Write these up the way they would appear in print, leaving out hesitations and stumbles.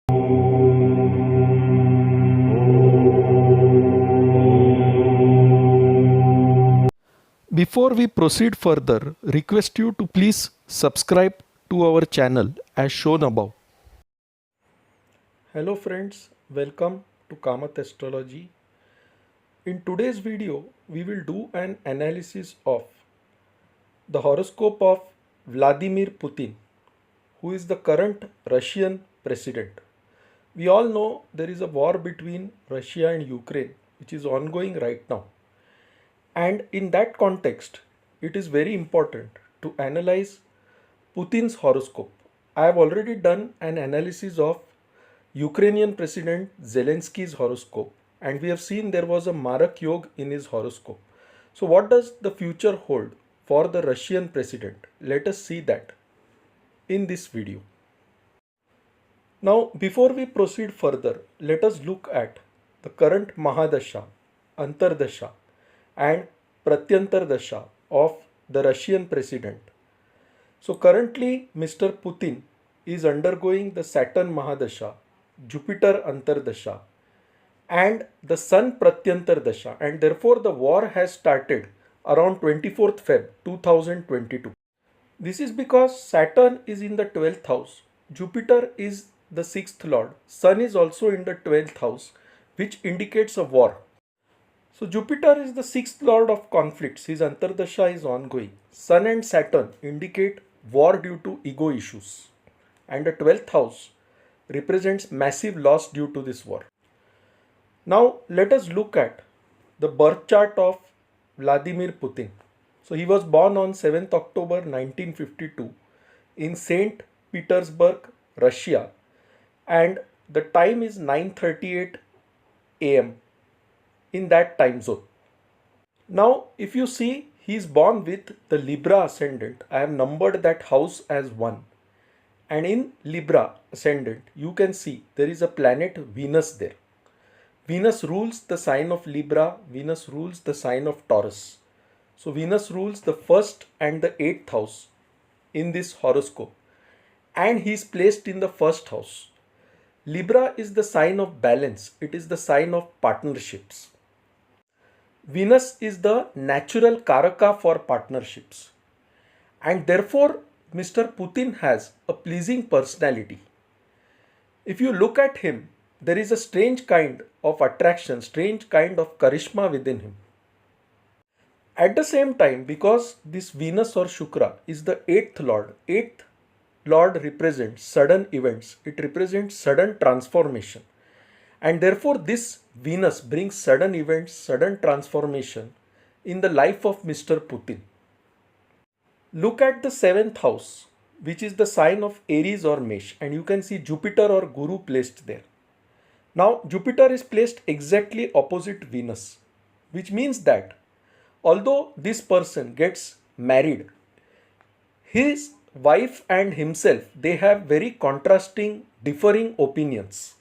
Before we proceed further, request you to please subscribe to our channel as shown above. Hello friends, welcome to Karmic Astrology. In today's video, we will do an analysis of the horoscope of Vladimir Putin, who is the current Russian president. We all know there is a war between Russia and Ukraine, which is ongoing right now. And in that context, it is very important to analyze Putin's horoscope. I have already done an analysis of Ukrainian President Zelensky's horoscope, and we have seen there was a Marak Yog in his horoscope. So, what does the future hold for the Russian president? Let us see that in this video. Now, before we proceed further, let us look at the current Mahadasha, Antardasha, and Pratyantar Dasha of the Russian president. So currently Mr. Putin is undergoing the Saturn Mahadasha, Jupiter Antardasha, and the Sun Pratyantar Dasha, and therefore the war has started around 24th Feb 2022. This is because Saturn is in the 12th house, Jupiter is the 6th lord, Sun is also in the 12th house, which indicates a war. So Jupiter is the 6th lord of conflicts, his Antardasha is ongoing. Sun and Saturn indicate war due to ego issues, and the 12th house represents massive loss due to this war. Now let us look at the birth chart of Vladimir Putin. So he was born on 7th October 1952 in St. Petersburg, Russia, and the time is 9:38 am in that time zone. Now if you see, he is born with the Libra ascendant. I have numbered that house as 1, and in Libra ascendant you can see there is a planet Venus there. Venus rules the sign of Libra, Venus rules the sign of Taurus. So Venus rules the 1st and the 8th house in this horoscope, and he is placed in the 1st house. Libra is the sign of balance, it is the sign of partnerships. Venus is the natural Karaka for partnerships, and therefore Mr. Putin has a pleasing personality. If you look at him, there is a strange kind of attraction, strange kind of charisma within him. At the same time, because this Venus or Shukra is the 8th lord represents sudden events, it represents sudden transformation. And therefore this Venus brings sudden events, sudden transformation in the life of Mr. Putin. Look at the 7th house, which is the sign of Aries or Mesh, and you can see Jupiter or Guru placed there. Now Jupiter is placed exactly opposite Venus, which means that although this person gets married, his wife and himself, they have very contrasting, differing opinions.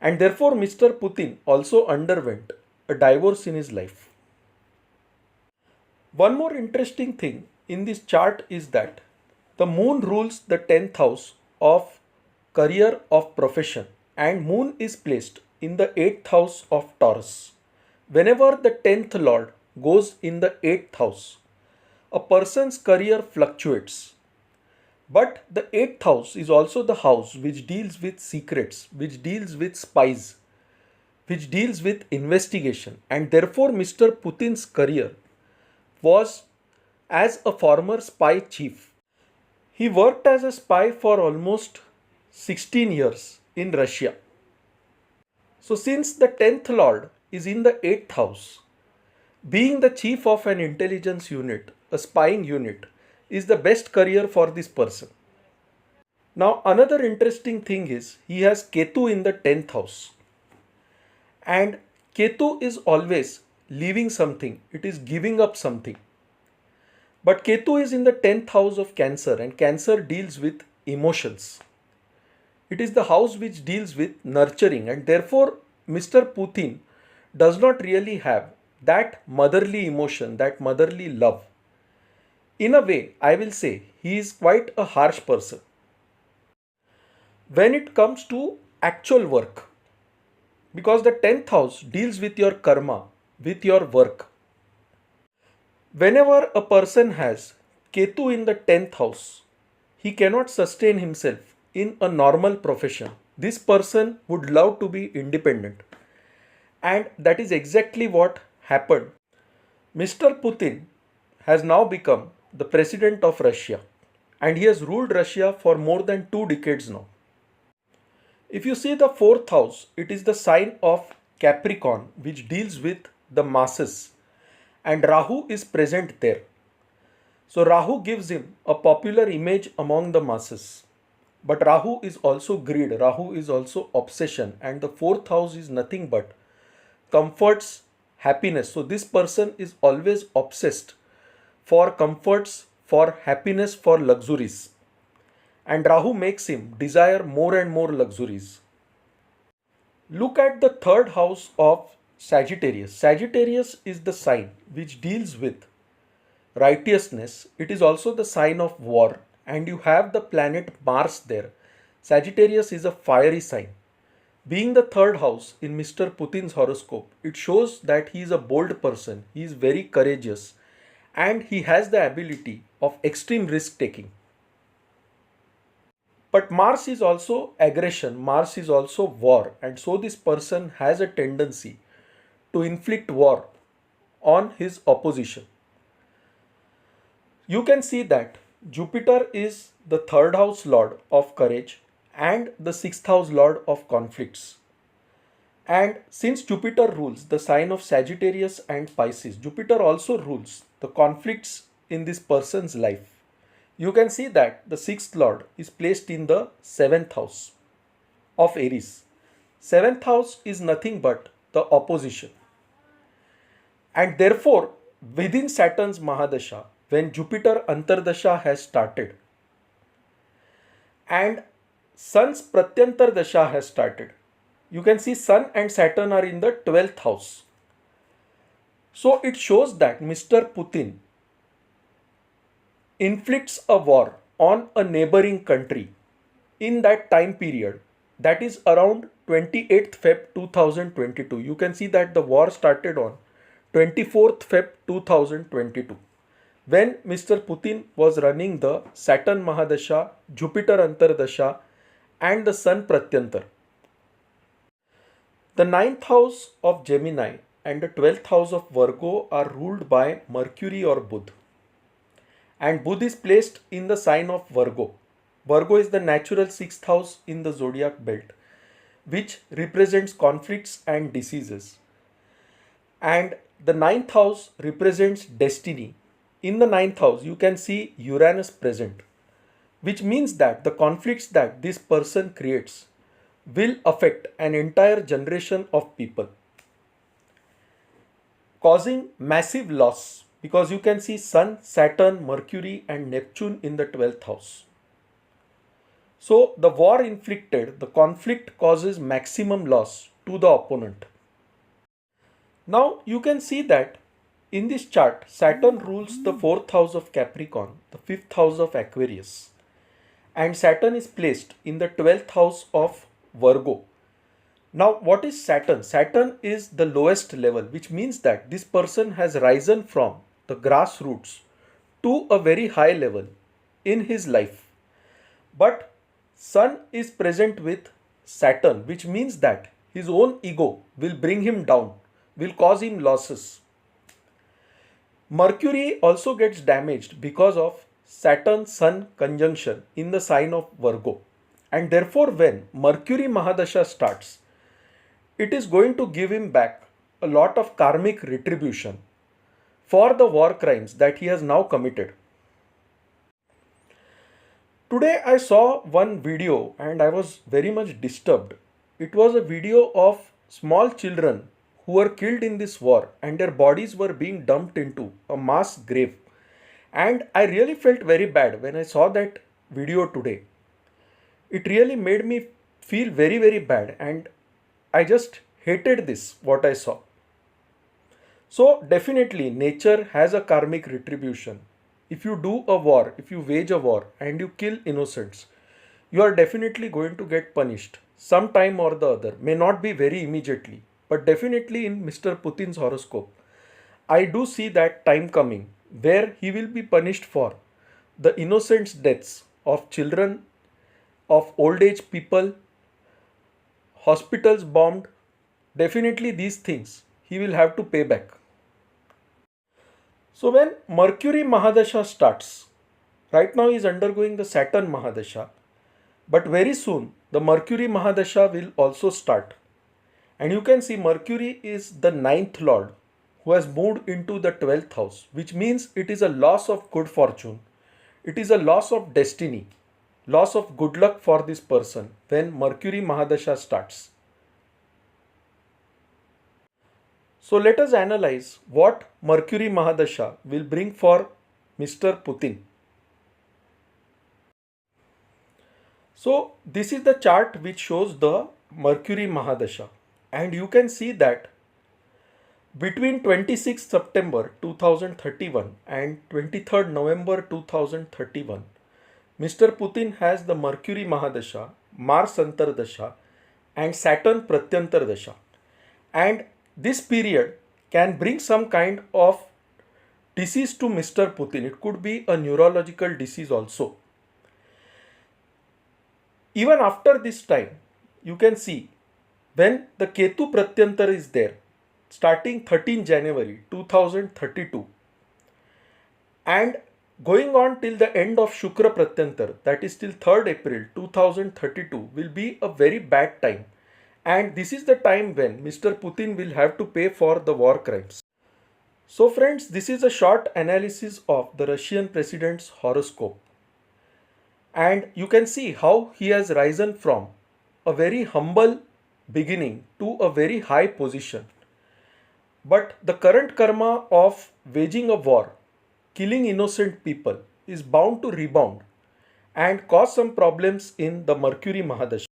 And therefore Mr. Putin also underwent a divorce in his life. One more interesting thing in this chart is that the moon rules the 10th house of career of profession, and moon is placed in the 8th house of Taurus. Whenever the 10th lord goes in the 8th house, a person's career fluctuates. But the 8th house is also the house which deals with secrets, which deals with spies, which deals with investigation, and therefore Mr. Putin's career was as a former spy chief. He worked as a spy for almost 16 years in Russia. So since the 10th lord is in the 8th house, being the chief of an intelligence unit, a spying unit, is the best career for this person. Now another interesting thing is he has Ketu in the 10th house, and Ketu is always leaving something, it is giving up something. But Ketu is in the 10th house of Cancer, and Cancer deals with emotions. It is the house which deals with nurturing, and therefore Mr. Putin does not really have that motherly emotion, that motherly love. In a way, I will say he is quite a harsh person. When it comes to actual work, because the 10th house deals with your karma, with your work. Whenever a person has Ketu in the 10th house, he cannot sustain himself in a normal profession. This person would love to be independent. And that is exactly what happened. Mr. Putin has now become the president of Russia, and he has ruled Russia for more than 2 decades now. If you see the 4th house, it is the sign of Capricorn, which deals with the masses, and Rahu is present there. So Rahu gives him a popular image among the masses. But Rahu is also greed, Rahu is also obsession, and the 4th house is nothing but comforts, happiness. So this person is always obsessed for comforts, for happiness, for luxuries. And Rahu makes him desire more and more luxuries. Look at the 3rd house of Sagittarius. Sagittarius is the sign which deals with righteousness. It is also the sign of war, and you have the planet Mars there. Sagittarius is a fiery sign. Being the 3rd house in Mr. Putin's horoscope, it shows that he is a bold person, he is very courageous, and he has the ability of extreme risk taking. But Mars is also aggression, Mars is also war, and so this person has a tendency to inflict war on his opposition. You can see that Jupiter is the 3rd house lord of courage and the 6th house lord of conflicts. And since Jupiter rules the sign of Sagittarius and Pisces, Jupiter also rules the conflicts in this person's life. You can see that the 6th lord is placed in the 7th house of Aries. 7th house is nothing but the opposition. And therefore, within Saturn's Mahadasha, when Jupiter Antardasha has started and Sun's Pratyantar Dasha has started, you can see Sun and Saturn are in the 12th house. So it shows that Mr. Putin inflicts a war on a neighboring country in that time period, that is around 28th Feb 2022. You can see that the war started on 24th Feb 2022. When Mr. Putin was running the Saturn Mahadasha, Jupiter Antardasha, and the Sun Pratyantar. The 9th house of Gemini and the 12th house of Virgo are ruled by Mercury or Buddha. And Buddha is placed in the sign of Virgo. Virgo is the natural 6th house in the zodiac belt, which represents conflicts and diseases. And the 9th house represents destiny. In the 9th house, you can see Uranus present, which means that the conflicts that this person creates will affect an entire generation of people, causing massive loss, because you can see Sun, Saturn, Mercury, and Neptune in the 12th house. So the war inflicted, the conflict causes maximum loss to the opponent. Now you can see that in this chart, Saturn rules the 4th house of Capricorn, the 5th house of Aquarius, and Saturn is placed in the 12th house of Virgo. Now what is Saturn? Saturn is the lowest level, which means that this person has risen from the grassroots to a very high level in his life. But Sun is present with Saturn, which means that his own ego will bring him down, will cause him losses. Mercury also gets damaged because of Saturn-Sun conjunction in the sign of Virgo. And therefore, when Mercury Mahadasha starts, it is going to give him back a lot of karmic retribution for the war crimes that he has now committed. Today I saw one video and I was very much disturbed. It was a video of small children who were killed in this war and their bodies were being dumped into a mass grave. And I really felt very bad when I saw that video today. It really made me feel very, very bad, and I just hated this, what I saw. So definitely nature has a karmic retribution. If you do a war, if you wage a war and you kill innocents, you are definitely going to get punished. some time or the other. May not be very immediately, but definitely in Mr. Putin's horoscope, I do see that time coming where he will be punished for the innocent deaths of children, of old age people, hospitals bombed. Definitely these things he will have to pay back. So when Mercury Mahadasha starts, right now he is undergoing the Saturn Mahadasha, but very soon the Mercury Mahadasha will also start. And you can see Mercury is the ninth lord who has moved into the 12th house, which means it is a loss of good fortune. It is a loss of destiny, loss of good luck for this person when Mercury Mahadasha starts. So let us analyze what Mercury Mahadasha will bring for Mr. Putin. So this is the chart which shows the Mercury Mahadasha, and you can see that between 26th September 2031 and 23rd November 2031, Mr. Putin has the Mercury Mahadasha, Mars Antardasha, and Saturn Pratyantardasha. And this period can bring some kind of disease to Mr. Putin. It could be a neurological disease also. Even after this time, you can see when the Ketu Pratyantar is there, starting 13 January 2032 and going on till the end of Shukra Pratyantar, that is till 3rd April 2032, will be a very bad time. And this is the time when Mr. Putin will have to pay for the war crimes. So friends, this is a short analysis of the Russian president's horoscope. And you can see how he has risen from a very humble beginning to a very high position. But the current karma of waging a war, killing innocent people, is bound to rebound and cause some problems in the Mercury Mahadasha.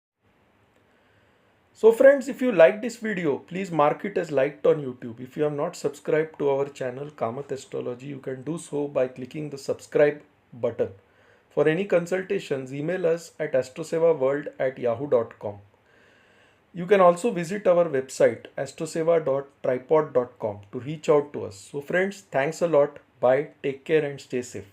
So friends, if you like this video, please mark it as liked on YouTube. If you have not subscribed to our channel Kamath Astrology, you can do so by clicking the subscribe button. For any consultations, email us at astrosevaworld@yahoo.com. You can also visit our website astroseva.tripod.com to reach out to us. So friends, thanks a lot. Bye. Take care and stay safe.